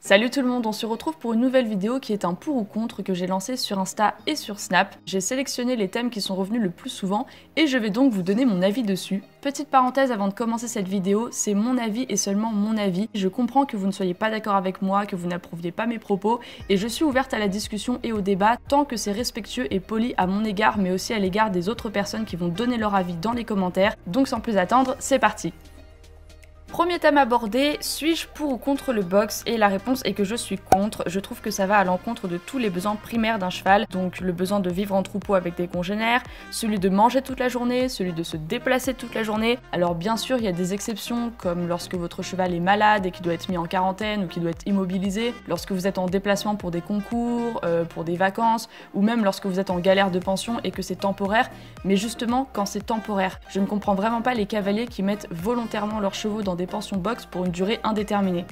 Salut tout le monde, on se retrouve pour une nouvelle vidéo qui est un pour ou contre que j'ai lancé sur Insta et sur Snap. J'ai sélectionné les thèmes qui sont revenus le plus souvent et je vais donc vous donner mon avis dessus. Petite parenthèse avant de commencer cette vidéo, c'est mon avis et seulement mon avis. Je comprends que vous ne soyez pas d'accord avec moi, que vous n'approuviez pas mes propos et je suis ouverte à la discussion et au débat tant que c'est respectueux et poli à mon égard mais aussi à l'égard des autres personnes qui vont donner leur avis dans les commentaires. Donc sans plus attendre, c'est parti! Premier thème abordé, suis-je pour ou contre le box? Et la réponse est que je suis contre. Je trouve que ça va à l'encontre de tous les besoins primaires d'un cheval, donc le besoin de vivre en troupeau avec des congénères, celui de manger toute la journée, celui de se déplacer toute la journée. Alors bien sûr, il y a des exceptions, comme lorsque votre cheval est malade et qu'il doit être mis en quarantaine ou qu'il doit être immobilisé, lorsque vous êtes en déplacement pour des concours, pour des vacances, ou même lorsque vous êtes en galère de pension et que c'est temporaire. Mais justement, quand c'est temporaire, je ne comprends vraiment pas les cavaliers qui mettent volontairement leurs chevaux dans des pensions box pour une durée indéterminée.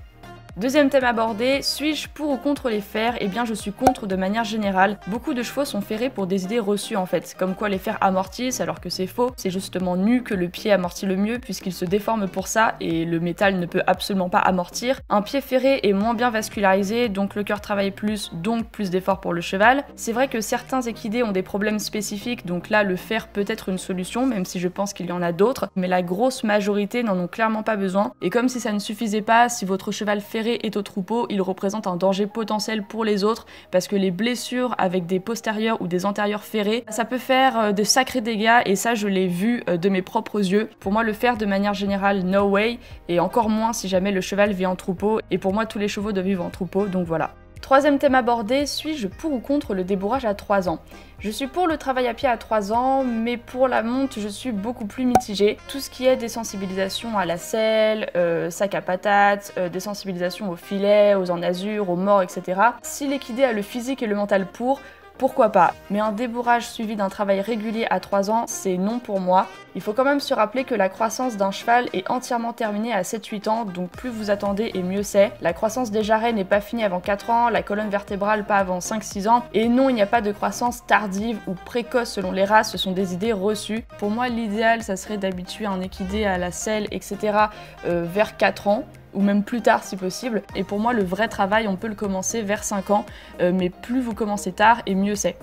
Deuxième thème abordé, suis-je pour ou contre les fers? Eh bien je suis contre de manière générale. Beaucoup de chevaux sont ferrés pour des idées reçues en fait, comme quoi les fers amortissent alors que c'est faux. C'est justement nu que le pied amortit le mieux puisqu'il se déforme pour ça et le métal ne peut absolument pas amortir. Un pied ferré est moins bien vascularisé, donc le cœur travaille plus, donc plus d'efforts pour le cheval. C'est vrai que certains équidés ont des problèmes spécifiques, donc là le fer peut être une solution, même si je pense qu'il y en a d'autres, mais la grosse majorité n'en ont clairement pas besoin. Et comme si ça ne suffisait pas, si votre cheval ferré est au troupeau, il représente un danger potentiel pour les autres parce que les blessures avec des postérieurs ou des antérieurs ferrés, ça peut faire de sacrés dégâts et ça je l'ai vu de mes propres yeux. Pour moi le fer de manière générale no way et encore moins si jamais le cheval vit en troupeau et pour moi tous les chevaux doivent vivre en troupeau donc voilà. Troisième thème abordé, suis-je pour ou contre le débourrage à 3 ans? Je suis pour le travail à pied à 3 ans, mais pour la monte, je suis beaucoup plus mitigée. Tout ce qui est des sensibilisations à la selle, sac à patates, des sensibilisations aux filets, aux enazures, aux morts, etc. Si l'équidé a le physique et le mental pour, pourquoi pas? Mais un débourrage suivi d'un travail régulier à 3 ans, c'est non pour moi. Il faut quand même se rappeler que la croissance d'un cheval est entièrement terminée à 7-8 ans, donc plus vous attendez et mieux c'est. La croissance des jarrets n'est pas finie avant 4 ans, la colonne vertébrale pas avant 5-6 ans, et non, il n'y a pas de croissance tardive ou précoce selon les races, ce sont des idées reçues. Pour moi, l'idéal, ça serait d'habituer un équidé à la selle, etc. Vers 4 ans. Ou même plus tard si possible. Et pour moi, le vrai travail, on peut le commencer vers 5 ans, mais plus vous commencez tard, et mieux c'est.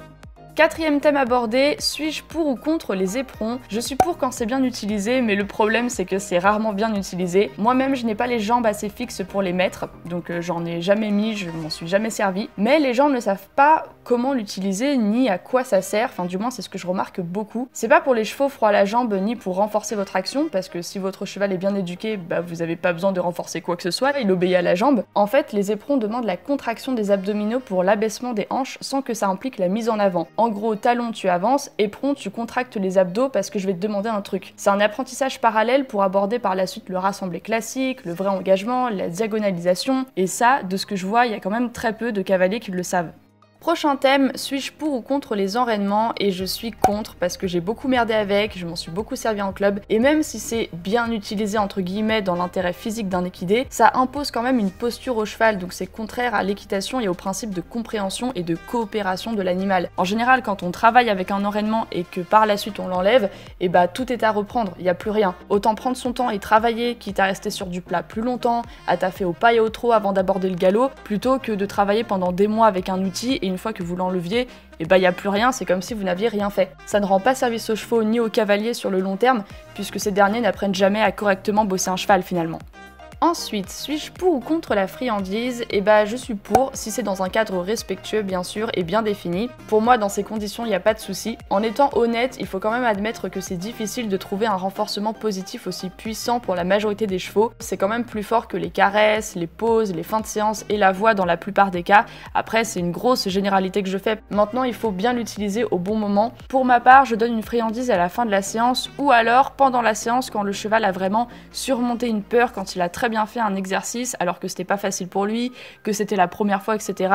Quatrième thème abordé, suis-je pour ou contre les éperons? Je suis pour quand c'est bien utilisé, mais le problème c'est que c'est rarement bien utilisé. Moi-même, je n'ai pas les jambes assez fixes pour les mettre, donc j'en ai jamais mis, je m'en suis jamais servi. Mais les gens ne savent pas comment l'utiliser, ni à quoi ça sert, enfin du moins c'est ce que je remarque beaucoup. C'est pas pour les chevaux froids à la jambe, ni pour renforcer votre action, parce que si votre cheval est bien éduqué, bah vous avez pas besoin de renforcer quoi que ce soit, il obéit à la jambe. En fait, les éperons demandent la contraction des abdominaux pour l'abaissement des hanches, sans que ça implique la mise en avant. En gros, talon tu avances, éperon tu contractes les abdos parce que je vais te demander un truc. C'est un apprentissage parallèle pour aborder par la suite le rassemblé classique, le vrai engagement, la diagonalisation, et ça, de ce que je vois, il y a quand même très peu de cavaliers qui le savent. Prochain thème, suis-je pour ou contre les enraînements? Et je suis contre parce que j'ai beaucoup merdé avec, je m'en suis beaucoup servi en club, et même si c'est bien utilisé entre guillemets dans l'intérêt physique d'un équidé, ça impose quand même une posture au cheval, donc c'est contraire à l'équitation et au principe de compréhension et de coopération de l'animal. En général, quand on travaille avec un enraînement et que par la suite on l'enlève, et bah tout est à reprendre, il n'y a plus rien. Autant prendre son temps et travailler, quitte à rester sur du plat plus longtemps, à taffer au pas et au trot avant d'aborder le galop, plutôt que de travailler pendant des mois avec un outil et une fois que vous l'enleviez, et bah y a plus rien, c'est comme si vous n'aviez rien fait. Ça ne rend pas service aux chevaux ni aux cavaliers sur le long terme, puisque ces derniers n'apprennent jamais à correctement bosser un cheval finalement. Ensuite, suis-je pour ou contre la friandise? Et bah je suis pour, si c'est dans un cadre respectueux bien sûr et bien défini. Pour moi dans ces conditions il n'y a pas de souci. En étant honnête, il faut quand même admettre que c'est difficile de trouver un renforcement positif aussi puissant pour la majorité des chevaux. C'est quand même plus fort que les caresses, les pauses, les fins de séance et la voix dans la plupart des cas. Après c'est une grosse généralité que je fais. Maintenant il faut bien l'utiliser au bon moment. Pour ma part je donne une friandise à la fin de la séance ou alors pendant la séance quand le cheval a vraiment surmonté une peur, quand il a très bien fait un exercice alors que c'était pas facile pour lui, que c'était la première fois, etc.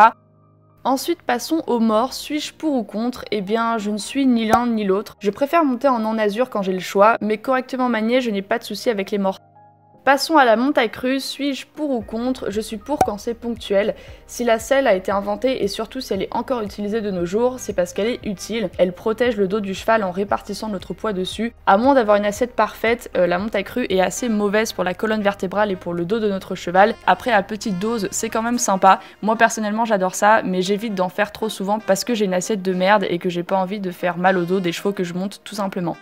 Ensuite, passons aux morts. Suis-je pour ou contre? Eh bien, je ne suis ni l'un ni l'autre. Je préfère monter en enazure quand j'ai le choix, mais correctement manié, je n'ai pas de souci avec les morts. Passons à la montagne crue, suis-je pour ou contre? Je suis pour quand c'est ponctuel. Si la selle a été inventée et surtout si elle est encore utilisée de nos jours, c'est parce qu'elle est utile. Elle protège le dos du cheval en répartissant notre poids dessus. À moins d'avoir une assiette parfaite, la montagne crue est assez mauvaise pour la colonne vertébrale et pour le dos de notre cheval. Après, à petite dose, c'est quand même sympa. Moi personnellement, j'adore ça, mais j'évite d'en faire trop souvent parce que j'ai une assiette de merde et que j'ai pas envie de faire mal au dos des chevaux que je monte tout simplement.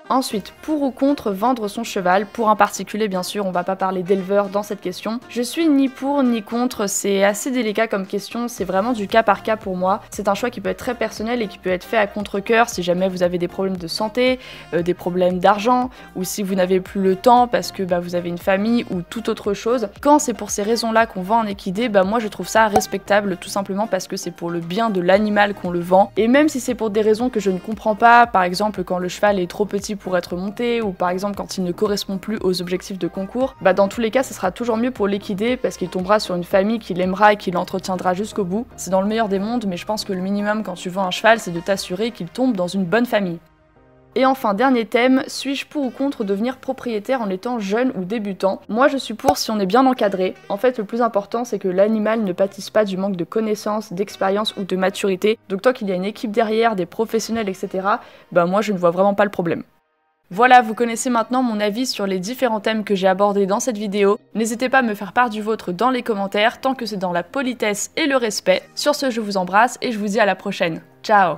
Ensuite, pour ou contre vendre son cheval, pour un particulier bien sûr, on va pas parler d'éleveur dans cette question. Je suis ni pour ni contre, c'est assez délicat comme question, c'est vraiment du cas par cas pour moi. C'est un choix qui peut être très personnel et qui peut être fait à contre-cœur si jamais vous avez des problèmes de santé, des problèmes d'argent, ou si vous n'avez plus le temps parce que vous avez une famille ou toute autre chose. Quand c'est pour ces raisons-là qu'on vend un équidé, moi je trouve ça respectable tout simplement parce que c'est pour le bien de l'animal qu'on le vend. Et même si c'est pour des raisons que je ne comprends pas, par exemple quand le cheval est trop petit pour être monté, ou par exemple quand il ne correspond plus aux objectifs de concours, dans tous les cas ce sera toujours mieux pour l'équidé parce qu'il tombera sur une famille qui l'aimera et qui l'entretiendra jusqu'au bout. C'est dans le meilleur des mondes, mais je pense que le minimum quand tu vends un cheval, c'est de t'assurer qu'il tombe dans une bonne famille. Et enfin, dernier thème, suis-je pour ou contre devenir propriétaire en étant jeune ou débutant? Moi je suis pour si on est bien encadré. En fait, le plus important c'est que l'animal ne pâtisse pas du manque de connaissances, d'expérience ou de maturité. Donc tant qu'il y a une équipe derrière, des professionnels, etc., moi je ne vois vraiment pas le problème. Voilà, vous connaissez maintenant mon avis sur les différents thèmes que j'ai abordés dans cette vidéo. N'hésitez pas à me faire part du vôtre dans les commentaires, tant que c'est dans la politesse et le respect. Sur ce, je vous embrasse et je vous dis à la prochaine. Ciao!